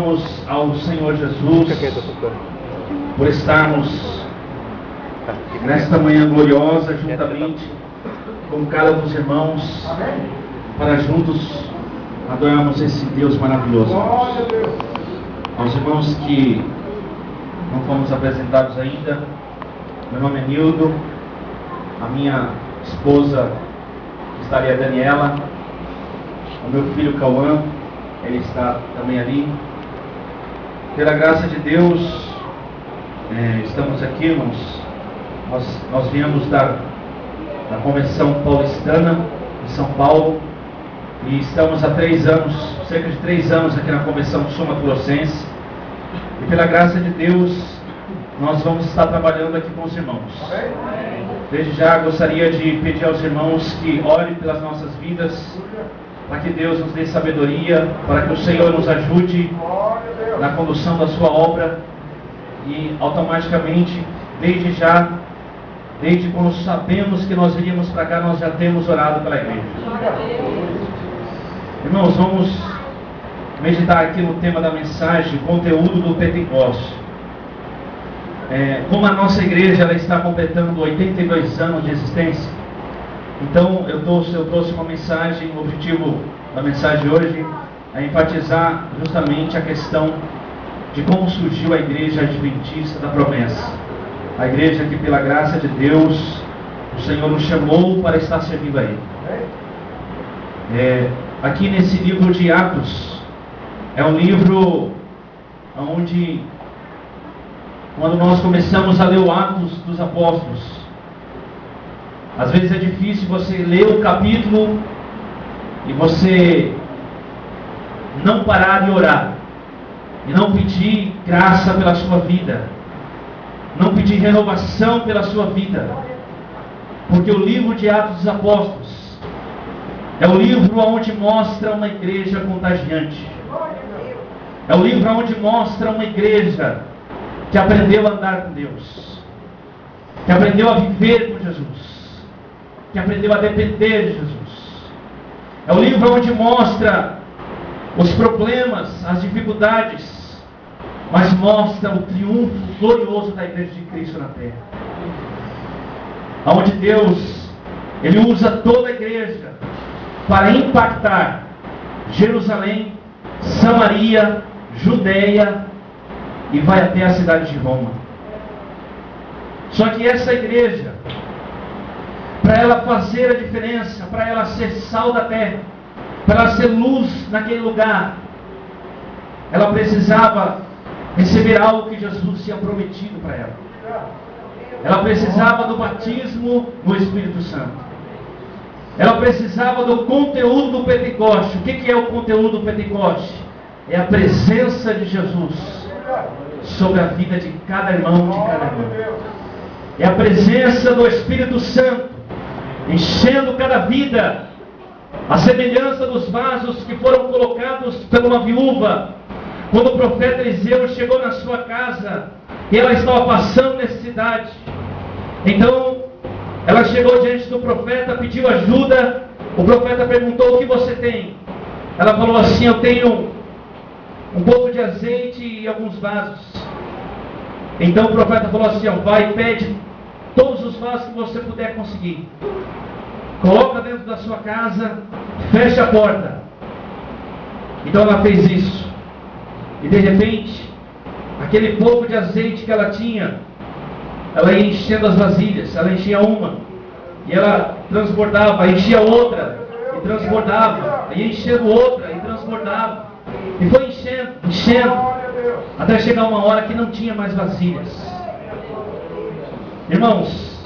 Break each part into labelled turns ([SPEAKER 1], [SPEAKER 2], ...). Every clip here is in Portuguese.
[SPEAKER 1] louvamos ao Senhor Jesus por estarmos nesta manhã gloriosa juntamente com cada um dos irmãos para juntos adorarmos esse Deus maravilhoso. Aos irmãos que não fomos apresentados ainda, meu nome é Nildo, a minha esposa está ali, a Daniela, o meu filho Cauã, ele está também ali. Pela graça de Deus, estamos aqui, irmãos. Nós viemos da Convenção Paulistana de São Paulo e estamos há 3 anos, cerca de 3 anos aqui na Convenção Sul-Mato-Grossense. E pela graça de Deus, nós vamos estar trabalhando aqui com os irmãos. Desde já gostaria de pedir aos irmãos que orem pelas nossas vidas, para que Deus nos dê sabedoria, para que o Senhor nos ajude na condução da sua obra. E automaticamente, desde quando sabemos que nós viríamos para cá, nós já temos orado pela igreja. Irmãos, vamos meditar aqui no tema da mensagem, conteúdo do Pentecostes. Como a nossa igreja ela está completando 82 anos de existência, então eu trouxe uma mensagem. O objetivo da mensagem hoje é enfatizar justamente a questão de como surgiu a igreja adventista da promessa. A igreja que, pela graça de Deus, o Senhor nos chamou para estar servindo a Ele. Aqui nesse livro de Atos, é um livro onde, quando nós começamos a ler o Atos dos Apóstolos, às vezes é difícil você ler o capítulo e você não parar de orar e não pedir graça pela sua vida, não pedir renovação pela sua vida, porque o livro de Atos dos Apóstolos é o livro onde mostra uma igreja contagiante, é o livro onde mostra uma igreja que aprendeu a andar com Deus, que aprendeu a viver com Jesus, que aprendeu a depender de Jesus. É o livro onde mostra os problemas, as dificuldades, mas mostra o triunfo glorioso da igreja de Cristo na terra. Onde Deus, Ele usa toda a igreja para impactar Jerusalém, Samaria, Judeia e vai até a cidade de Roma. Só que essa igreja, para ela fazer a diferença, para ela ser sal da terra, para ela ser luz naquele lugar, ela precisava receber algo que Jesus tinha prometido para ela. Ela precisava do batismo no Espírito Santo. Ela precisava do conteúdo do Pentecoste. O que é o conteúdo do Pentecoste? É a presença de Jesus sobre a vida de cada irmão, de cada irmã. É a presença do Espírito Santo enchendo cada vida, a semelhança dos vasos que foram colocados por uma viúva, quando o profeta Eliseu chegou na sua casa, e ela estava passando necessidade. Então, ela chegou diante do profeta, pediu ajuda, o profeta perguntou: o que você tem? Ela falou assim: eu tenho um pouco de azeite e alguns vasos. Então o profeta falou assim: vai e pede todos os vasos que você puder conseguir, coloca dentro da sua casa, fecha a porta. Então ela fez isso, e de repente, aquele pouco de azeite que ela tinha, ela ia enchendo as vasilhas. Ela enchia uma, e ela transbordava, enchia outra, e transbordava, ia enchendo outra, e transbordava, e foi enchendo, até chegar uma hora que não tinha mais vasilhas. Irmãos,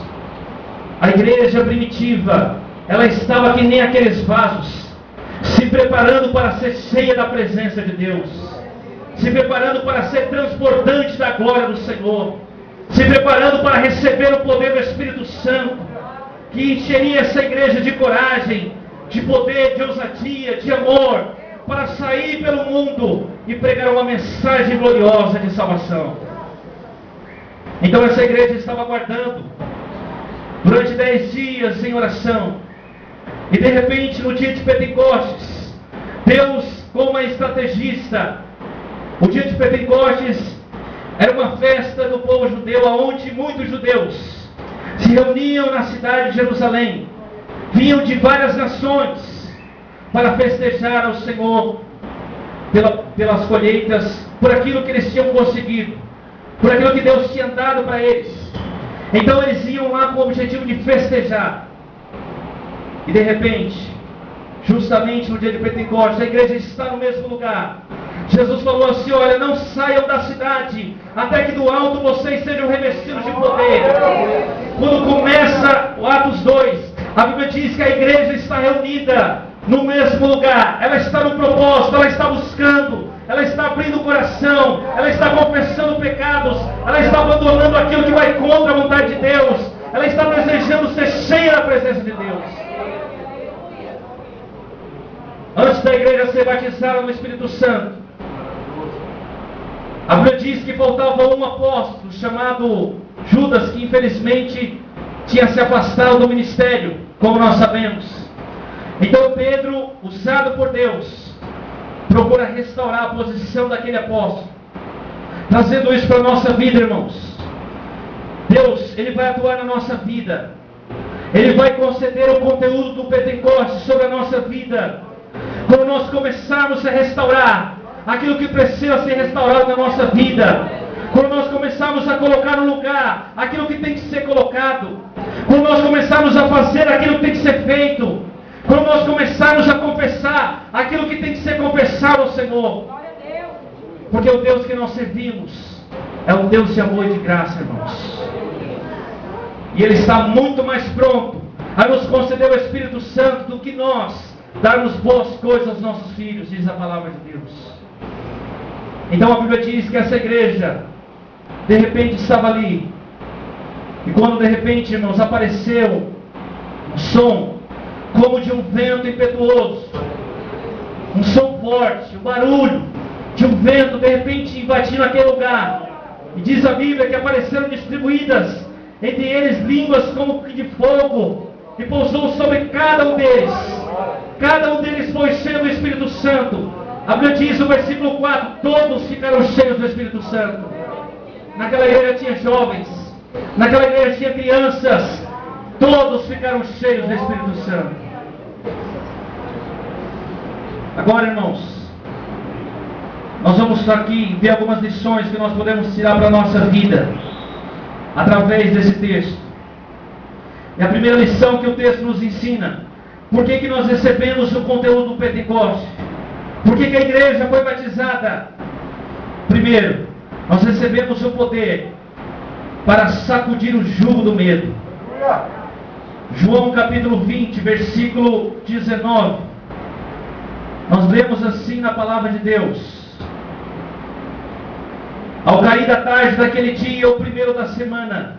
[SPEAKER 1] a igreja primitiva, ela estava que nem aqueles vasos, se preparando para ser cheia da presença de Deus, se preparando para ser transbordante da glória do Senhor, se preparando para receber o poder do Espírito Santo, que encheria essa igreja de coragem, de poder, de ousadia, de amor, para sair pelo mundo e pregar uma mensagem gloriosa de salvação. Então essa igreja estava aguardando durante 10 dias em oração, e de repente no dia de Pentecostes, Deus, como é estrategista, O dia de Pentecostes era uma festa do povo judeu, onde muitos judeus se reuniam na cidade de Jerusalém. Vinham de várias nações para festejar ao Senhor pelas colheitas, por aquilo que eles tinham conseguido, por aquilo que Deus tinha dado para eles. Então eles iam lá com o objetivo de festejar. E de repente, justamente no dia de Pentecostes, a igreja está no mesmo lugar. Jesus falou assim: olha, não saiam da cidade, até que do alto vocês sejam revestidos de poder. Quando começa o Atos 2, a Bíblia diz que a igreja está reunida no mesmo lugar. Ela está no propósito, ela está buscando, ela está abrindo o coração, ela está confessando pecados, ela está abandonando aquilo que vai contra a vontade de Deus, ela está desejando ser cheia da presença de Deus. Antes da igreja ser batizada no Espírito Santo, a Bíblia diz que faltava um apóstolo chamado Judas, que infelizmente tinha se afastado do ministério, como nós sabemos. Então Pedro, usado por Deus, procura restaurar a posição daquele apóstolo, trazendo isso para a nossa vida, irmãos. Deus, Ele vai atuar na nossa vida, Ele vai conceder o conteúdo do Pentecostes sobre a nossa vida, quando nós começarmos a restaurar aquilo que precisa ser restaurado na nossa vida, quando nós começarmos a colocar no lugar aquilo que tem que ser colocado, quando nós começarmos a fazer aquilo que tem que ser feito, quando nós começarmos a confessar aquilo que tem que ser confessado ao Senhor. Porque o Deus que nós servimos é um Deus de amor e de graça, irmãos. E Ele está muito mais pronto a nos conceder o Espírito Santo do que nós darmos boas coisas aos nossos filhos, diz a palavra de Deus. Então a Bíblia diz que essa igreja de repente estava ali, e quando de repente, irmãos, apareceu um som como de um vento impetuoso, um som forte, um barulho de um vento de repente invadindo aquele lugar, e diz a Bíblia que apareceram distribuídas entre eles línguas como de fogo, e pousou sobre cada um deles. Cada um deles foi cheio do Espírito Santo. A Bíblia diz no versículo 4: todos ficaram cheios do Espírito Santo. Naquela igreja tinha jovens, naquela igreja tinha crianças, todos ficaram cheios do Espírito Santo. Agora, irmãos, nós vamos aqui ver algumas lições que nós podemos tirar para a nossa vida através desse texto. E a primeira lição que o texto nos ensina: por que nós recebemos o conteúdo do Pentecostes? Por que a igreja foi batizada? Primeiro, nós recebemos o poder para sacudir o jugo do medo. João capítulo 20, versículo 19. Nós lemos assim na palavra de Deus: ao cair da tarde daquele dia, o primeiro da semana,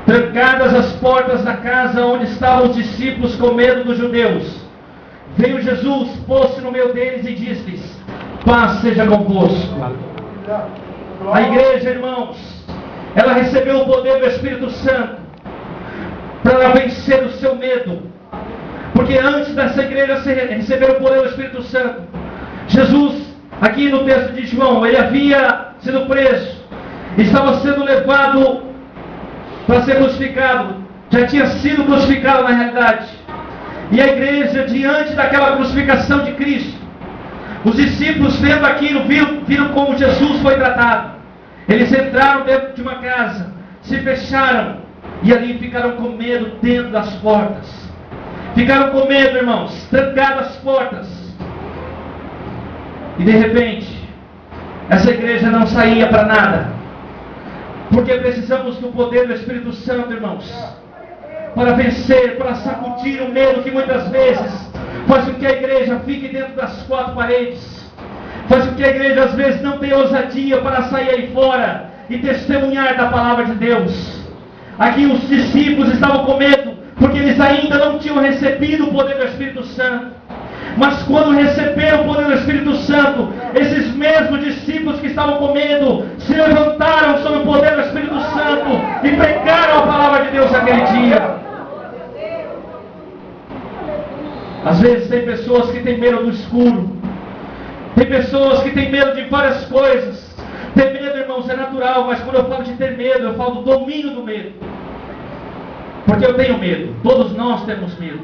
[SPEAKER 1] trancadas as portas da casa onde estavam os discípulos com medo dos judeus, veio Jesus, pôs-se no meio deles e disse-lhes: paz seja convosco. A igreja, irmãos, ela recebeu o poder do Espírito Santo para vencer o seu medo. Porque antes dessa igreja receber o poder do Espírito Santo, Jesus, aqui no texto de João, ele havia sido preso, estava sendo levado para ser crucificado, já tinha sido crucificado na realidade. E a igreja, diante daquela crucificação de Cristo, os discípulos, vendo aquilo, viram como Jesus foi tratado. Eles entraram dentro de uma casa, se fecharam, e ali ficaram com medo dentro das portas. Ficaram com medo, irmãos, trancadas as portas. E de repente, essa igreja não saía para nada. Porque precisamos do poder do Espírito Santo, irmãos, para vencer, para sacudir o medo que muitas vezes faz com que a igreja fique dentro das quatro paredes, faz com que a igreja às vezes não tenha ousadia para sair aí fora e testemunhar da palavra de Deus. Aqui os discípulos estavam com medo, porque eles ainda não tinham recebido o poder do Espírito Santo. Mas quando receberam o poder do Espírito Santo, esses mesmos discípulos que estavam com medo se levantaram sob o poder do Espírito Santo e pregaram a palavra de Deus naquele dia. Às vezes tem pessoas que têm medo do escuro, tem pessoas que têm medo de várias coisas, natural, mas quando eu falo de ter medo, eu falo do domínio do medo. Porque eu tenho medo, todos nós temos medo.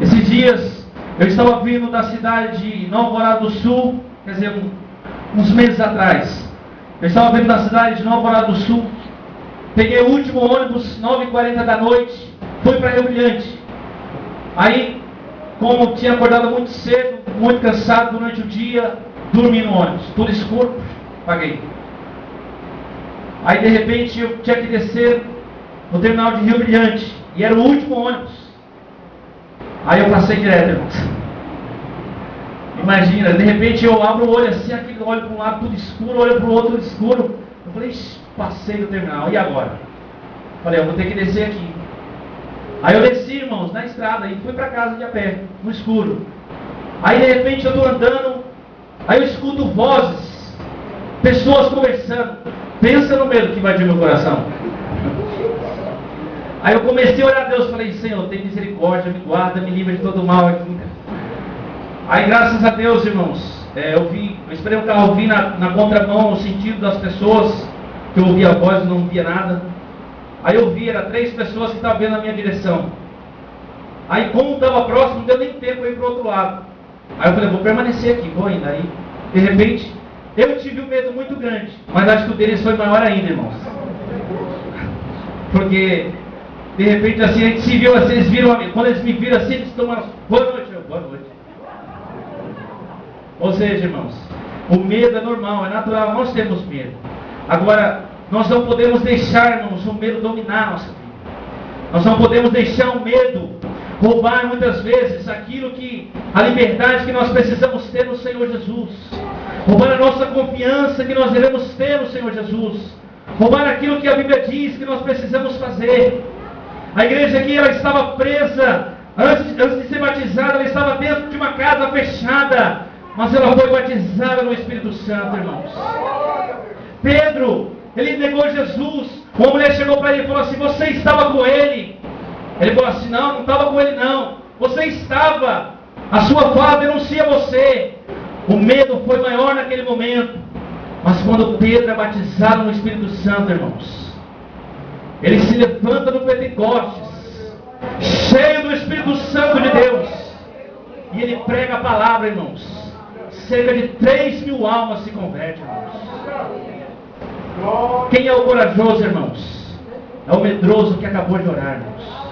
[SPEAKER 1] Esses dias, eu estava vindo da cidade de Nova Alvorada do Sul, quer dizer, uns meses atrás. Eu estava vindo da cidade de Nova Alvorada do Sul, peguei o último ônibus, 9h40 da noite, fui para Rio Brilhante. Aí, como tinha acordado muito cedo, muito cansado durante o dia, dormi no ônibus, tudo escuro, paguei. Aí de repente eu tinha que descer no terminal de Rio Brilhante, e era o último ônibus. Aí eu passei direto, irmãos. Imagina, de repente eu abro o olho assim, aquele olho para um lado tudo escuro, olho para o outro tudo escuro. Eu falei, passei do terminal, e agora? Falei, eu vou ter que descer aqui. Aí eu desci, irmãos, na estrada, e fui para casa de a pé, no escuro. Aí de repente eu estou andando, aí eu escuto vozes, pessoas conversando. Pensa no medo que invadiu meu coração. Aí eu comecei a orar a Deus, falei, Senhor, tem misericórdia, me guarda, me livra de todo mal aqui. Aí graças a Deus, irmãos, eu esperei o carro vir na contramão, no sentido das pessoas, que eu ouvia a voz e não via nada. Aí eu vi, era 3 pessoas que estavam vindo na minha direção. Aí como estava próximo, não deu nem tempo para ir para o outro lado. Aí eu falei, vou permanecer aqui, vou ainda. Aí, de repente, eu tive um medo muito grande, mas acho que o deles foi maior ainda, irmãos. Porque, de repente, assim, a gente se viu assim, eles viram, quando eles me viram assim, eles tomaram, boa noite, boa noite. Ou seja, irmãos, o medo é normal, é natural, nós temos medo. Agora, nós não podemos deixar, irmãos, o medo dominar a nossa vida. Nós não podemos deixar o medo roubar muitas vezes aquilo que, a liberdade que nós precisamos ter no Senhor Jesus. Roubar a nossa confiança que nós devemos ter no Senhor Jesus. Roubar aquilo que a Bíblia diz que nós precisamos fazer. A igreja aqui, ela estava presa, antes de ser batizada, ela estava dentro de uma casa fechada, mas ela foi batizada no Espírito Santo, irmãos. Pedro, ele negou Jesus. Uma mulher chegou para ele e falou assim, você estava com ele? Ele falou assim, não estava com ele não. Você estava, a sua fala denuncia você. O medo foi maior naquele momento. Mas quando Pedro é batizado no Espírito Santo, irmãos, ele se levanta no Pentecostes, cheio do Espírito Santo de Deus, e ele prega a palavra, irmãos. Cerca de 3.000 almas se convertem, irmãos. Quem é o corajoso, irmãos? É o medroso que acabou de orar, irmãos.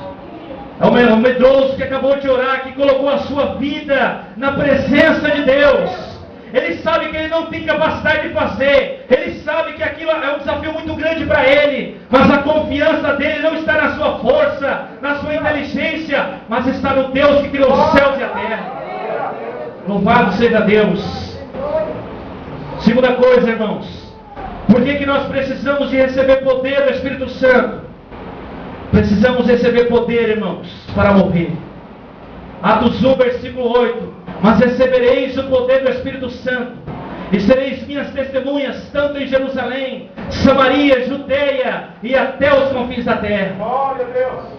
[SPEAKER 1] É o medroso que acabou de orar, que colocou a sua vida na presença de Deus. Ele sabe que ele não tem capacidade de fazer. Ele sabe que aquilo é um desafio muito grande para ele. Mas a confiança dele não está na sua força, na sua inteligência, mas está no Deus que criou os céus e a terra. Louvado seja Deus. Segunda coisa, irmãos. Por que nós precisamos de receber poder do Espírito Santo? Precisamos receber poder, irmãos, para morrer. Atos 1, versículo 8. Mas recebereis o poder do Espírito Santo, e sereis minhas testemunhas, tanto em Jerusalém, Samaria, Judeia, e até os confins da terra.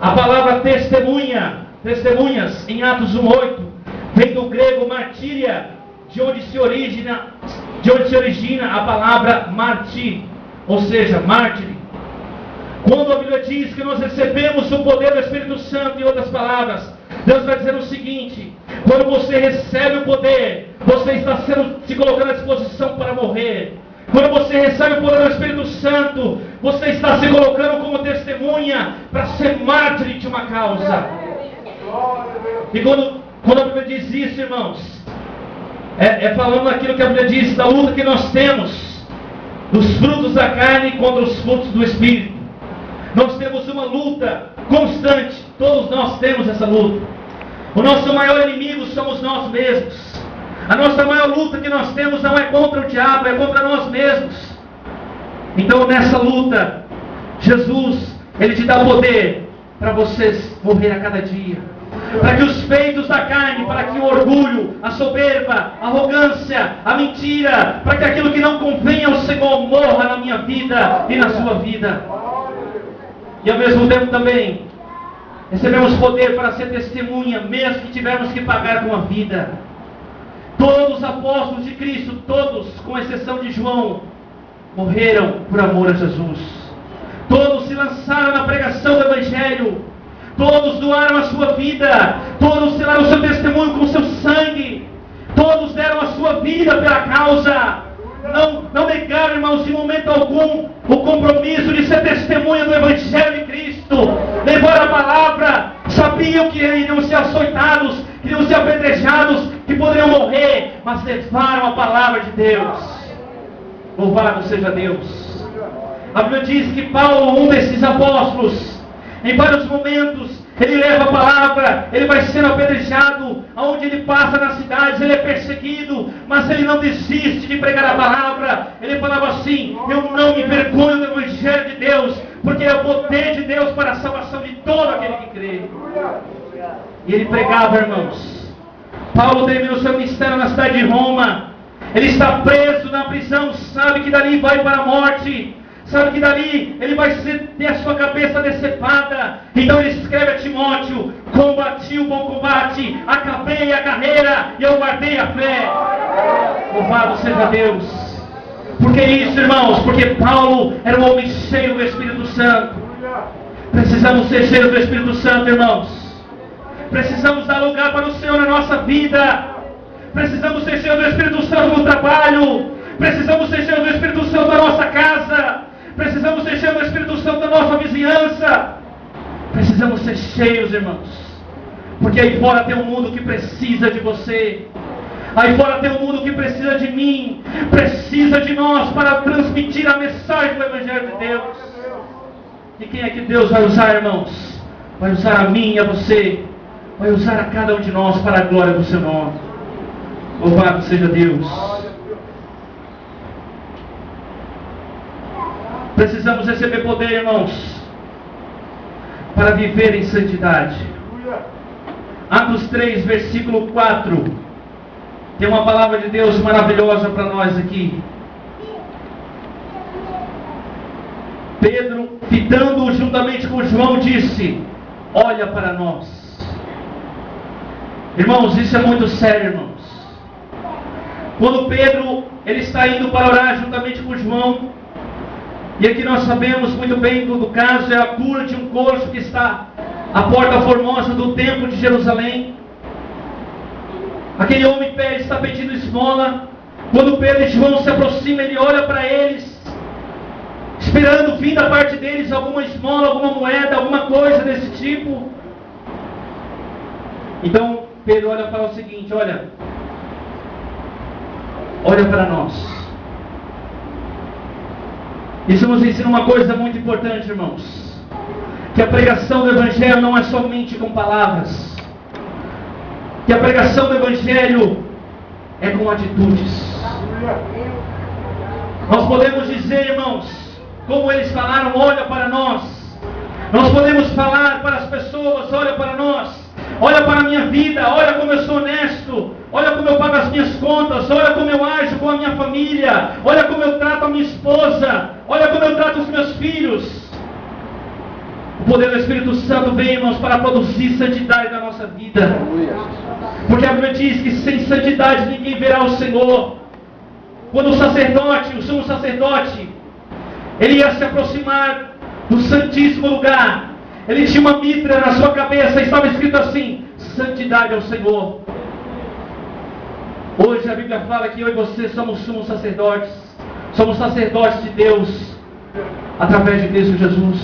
[SPEAKER 1] A palavra testemunhas, em Atos 1, 8, vem do grego martíria, de onde se origina a palavra martir, ou seja, mártir. Quando a Bíblia diz que nós recebemos o poder do Espírito Santo, em outras palavras, Deus vai dizer o seguinte: quando você recebe o poder, você está se colocando à disposição para morrer. Quando você recebe o poder do Espírito Santo, você está se colocando como testemunha para ser mártir de uma causa. E quando a Bíblia diz isso, irmãos, é falando aquilo que a Bíblia diz da luta que nós temos, dos frutos da carne contra os frutos do Espírito. Nós temos uma luta constante, todos nós temos essa luta. O nosso maior inimigo somos nós mesmos. A nossa maior luta que nós temos não é contra o diabo, é contra nós mesmos. Então nessa luta, Jesus, Ele te dá poder para vocês morrer a cada dia. Para que os feitos da carne, para que o orgulho, a soberba, a arrogância, a mentira, para que aquilo que não convém ao Senhor morra na minha vida e na sua vida. E ao mesmo tempo também recebemos poder para ser testemunha, mesmo que tivermos que pagar com a vida. Todos os apóstolos de Cristo, todos, com exceção de João, morreram por amor a Jesus. Todos se lançaram na pregação do Evangelho. Todos doaram a sua vida. Todos selaram o seu testemunho com o seu sangue. Todos deram a sua vida pela causa. Não negaram, irmãos, em momento algum o compromisso de ser testemunha do Evangelho de Cristo. Levaram a palavra. Sabiam que iriam ser açoitados, que iriam ser apedrejados, que poderiam morrer, mas levaram a palavra de Deus. Louvado seja Deus. A Bíblia diz que Paulo, um desses apóstolos, em vários momentos, ele leva a palavra, ele vai sendo apedrejado, aonde ele passa nas cidades, ele é perseguido, mas ele não desiste de pregar a palavra. Ele falava assim: eu não me vergonho do Evangelho de Deus, porque é o poder de Deus para a salvação de todo aquele que crê. E ele pregava, irmãos. Paulo terminou seu ministério na cidade de Roma. Ele está preso na prisão, sabe que dali vai para a morte. Sabe que dali ele vai ter a sua cabeça decepada. Então ele escreve a Timóteo: combati o bom combate, acabei a carreira e eu guardei a fé. Louvado seja Deus. Por que isso, irmãos? Porque Paulo era um homem cheio do Espírito Santo. Precisamos ser cheios do Espírito Santo, irmãos. Precisamos dar lugar para o Senhor na nossa vida. Precisamos ser cheios do Espírito Santo no trabalho. Precisamos ser cheios do Espírito Santo na nossa casa. Precisamos ser cheios do Espírito Santo na nossa vizinhança. Precisamos ser cheios, irmãos. Porque aí fora tem um mundo que precisa de você. Aí fora tem um mundo que precisa de mim. Precisa de nós para transmitir a mensagem do Evangelho de Deus. E quem é que Deus vai usar, irmãos? Vai usar a mim e a você. Vai usar a cada um de nós para a glória do seu nome. Louvado seja Deus. Precisamos receber poder, irmãos, para viver em santidade. Atos 3, versículo 4. Tem uma palavra de Deus maravilhosa para nós aqui. Pedro, fitando-o juntamente com João, disse: olha para nós. Irmãos, isso é muito sério, irmãos. Quando Pedro ele está indo para orar juntamente com João, e aqui nós sabemos muito bem do caso, é a cura de um coxo que está à porta formosa do templo de Jerusalém. Aquele homem pede, está pedindo esmola. Quando Pedro e João se aproximam, ele olha para eles, esperando vir da parte deles alguma esmola, alguma moeda, alguma coisa desse tipo. Então Pedro olha para o seguinte: olha para nós. Isso nos ensina uma coisa muito importante, irmãos. Que a pregação do Evangelho não é somente com palavras. Que a pregação do Evangelho é com atitudes. Nós podemos dizer, irmãos, como eles falaram: olha para nós. Nós podemos falar para as pessoas: olha para nós. Olha para a minha vida, olha como eu sou honesto, olha como eu pago as minhas contas, olha como eu ajo com a minha família, olha como eu trato a minha esposa, olha como eu trato os meus filhos. O poder do Espírito Santo vem, irmãos, para produzir santidade na nossa vida. Porque a Bíblia diz que sem santidade ninguém verá o Senhor. Quando o sacerdote, o sumo sacerdote, ele ia se aproximar do Santíssimo Lugar, ele tinha uma mitra na sua cabeça e estava escrito assim: santidade ao Senhor. Hoje a Bíblia fala que eu e você somos sumos sacerdotes. Somos sacerdotes de Deus através de Cristo Jesus.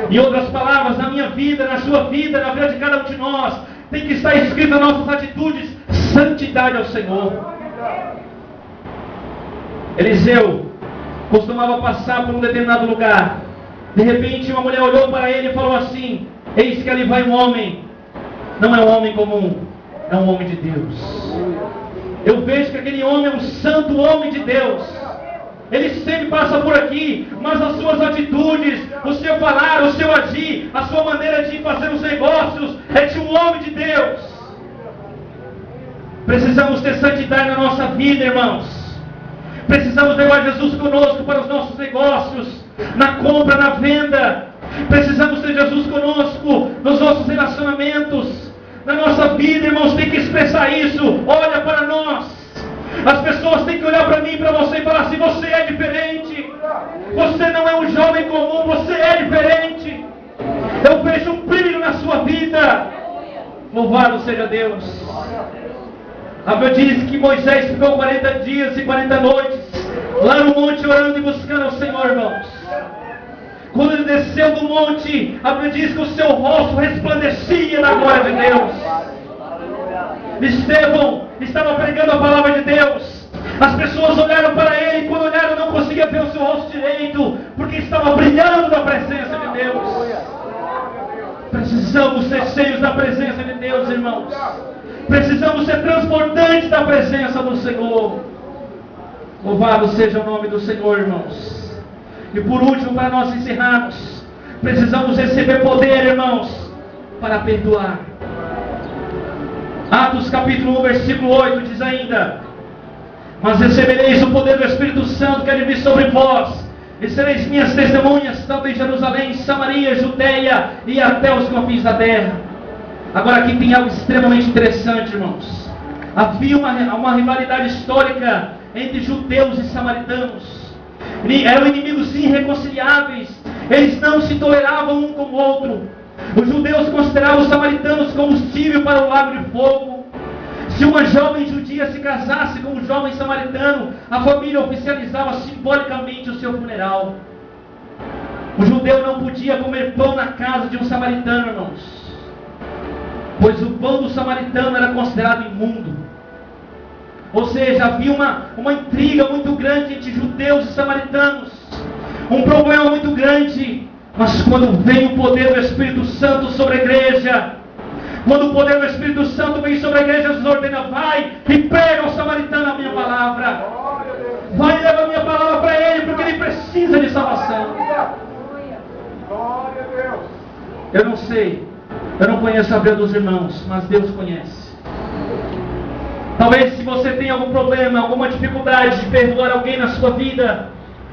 [SPEAKER 1] Em outras palavras, na minha vida, na sua vida, na vida de cada um de nós, tem que estar escrito nas nossas atitudes: santidade ao Senhor. Eliseu costumava passar por um determinado lugar. De repente uma mulher olhou para ele e falou assim: eis que ali vai um homem. Não é um homem comum, é um homem de Deus. Eu vejo que aquele homem é um santo homem de Deus. Ele sempre passa por aqui, mas as suas atitudes, o seu falar, o seu agir, a sua maneira de fazer os negócios é de um homem de Deus. Precisamos ter santidade na nossa vida, irmãos. Precisamos levar Jesus conosco para os nossos negócios, na compra, na venda. Precisamos ter Jesus conosco nos nossos relacionamentos, na nossa vida, irmãos. Tem que expressar isso: olha para nós. As pessoas têm que olhar para mim e para você e falar assim: você é diferente. comum, você é diferente. Eu vejo um brilho na sua vida. Louvado seja Deus. A Bíblia diz que Moisés ficou 40 dias e 40 noites lá no monte orando e buscando ao Senhor, irmãos. Quando ele desceu do monte, a Bíblia diz que o seu rosto resplandecia na glória de Deus. Estevão estava pregando a palavra de Deus. As pessoas olharam para ele e quando olharam não conseguiam ver o seu rosto direito, porque estava brilhando na presença de Deus. Precisamos ser cheios da presença de Deus, irmãos. Precisamos ser transbordantes da presença do Senhor. Louvado seja o nome do Senhor, irmãos. E por último, para nós encerrarmos, precisamos receber poder, irmãos, para perdoar. Atos capítulo 1, versículo 8 diz ainda: mas recebereis o poder do Espírito Santo que há de vir sobre vós, e sereis minhas testemunhas, tanto em Jerusalém, Samaria, Judeia e até os confins da terra. Agora aqui tem algo extremamente interessante, irmãos. Havia uma rivalidade histórica entre judeus e samaritanos. Eram inimigos irreconciliáveis. Eles não se toleravam um com o outro. Os judeus consideravam os samaritanos combustível para o lago de fogo. Se uma jovem judia se casasse com um jovem samaritano, a família oficializava simbolicamente o seu funeral. O judeu não podia comer pão na casa de um samaritano, irmãos, pois o pão do samaritano era considerado imundo. Ou seja, havia uma intriga muito grande entre judeus e samaritanos, um problema muito grande. Mas quando vem o poder do Espírito Santo sobre a igreja, quando o poder do Espírito Santo vem sobre a igreja, Jesus ordena: vai e prega ao samaritano a minha palavra. Vai e leva a minha palavra para ele, porque ele precisa de salvação. Eu não sei, eu não conheço a vida dos irmãos, mas Deus conhece. Talvez se você tem algum problema, alguma dificuldade de perdoar alguém na sua vida,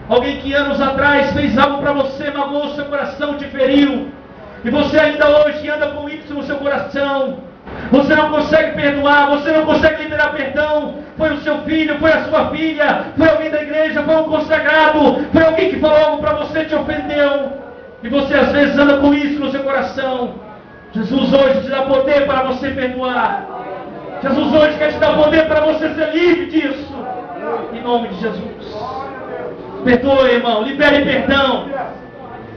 [SPEAKER 1] alguém que anos atrás fez algo para você, magoou o seu coração, te feriu, e você ainda hoje anda com isso no seu coração, você não consegue perdoar, você não consegue liberar perdão. Foi o seu filho, foi a sua filha, foi alguém da igreja, foi um consagrado, foi alguém que falou algo para você, te ofendeu, e você às vezes anda com isso no seu coração. Jesus hoje te dá poder para você perdoar. Jesus hoje quer te dar poder para você ser livre disso, em nome de Jesus. Perdoe, irmão, libere perdão.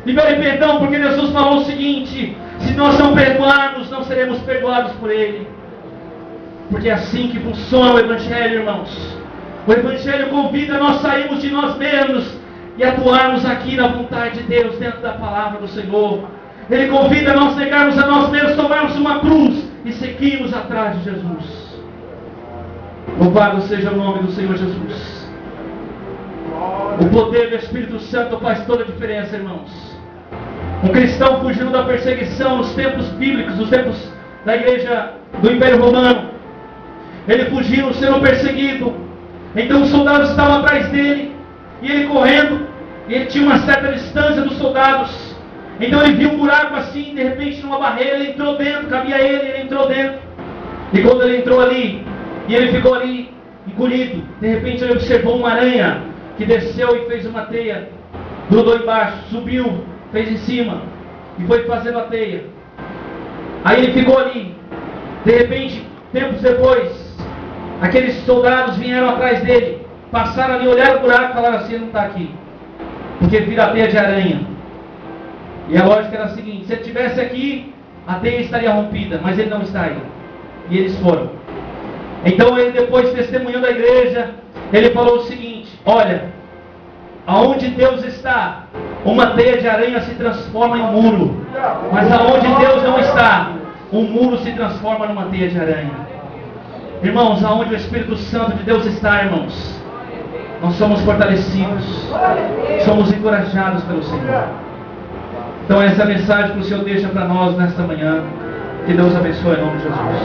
[SPEAKER 1] Libere perdão, porque Jesus falou o seguinte: se nós não perdoarmos, não seremos perdoados por Ele. Porque é assim que funciona o Evangelho, irmãos. O Evangelho convida a nós sairmos de nós mesmos e atuarmos aqui na vontade de Deus, dentro da palavra do Senhor. Ele convida a nós negarmos a nós mesmos, tomarmos uma cruz e seguirmos atrás de Jesus. Louvado seja o nome do Senhor Jesus. O poder do Espírito Santo faz toda a diferença, irmãos. Um cristão fugindo da perseguição nos tempos bíblicos, nos tempos da igreja do Império Romano, ele fugiu sendo perseguido. Então os soldados estavam atrás dele, e ele correndo, e ele tinha uma certa distância dos soldados. Então ele viu um buraco assim, de repente numa barreira, ele entrou dentro, cabia ele entrou dentro. E quando ele entrou ali, e ele ficou ali encolhido, de repente ele observou uma aranha que desceu e fez uma teia, grudou embaixo, subiu, fez em cima e foi fazendo a teia. Aí ele ficou ali. De repente, tempos depois, aqueles soldados vieram atrás dele, passaram ali, olharam o buraco e falaram assim: ele não está aqui, porque vira a teia de aranha. E a lógica era a seguinte: se ele estivesse aqui, a teia estaria rompida, mas ele não está aí. E eles foram. Então ele, depois testemunhando a igreja, ele falou o seguinte: olha, aonde Deus está, uma teia de aranha se transforma em um muro, mas aonde Deus não está, um muro se transforma numa teia de aranha. Irmãos, aonde o Espírito Santo de Deus está, irmãos, nós somos fortalecidos, somos encorajados pelo Senhor. Então essa é a mensagem que o Senhor deixa para nós nesta manhã. Que Deus abençoe em nome de Jesus.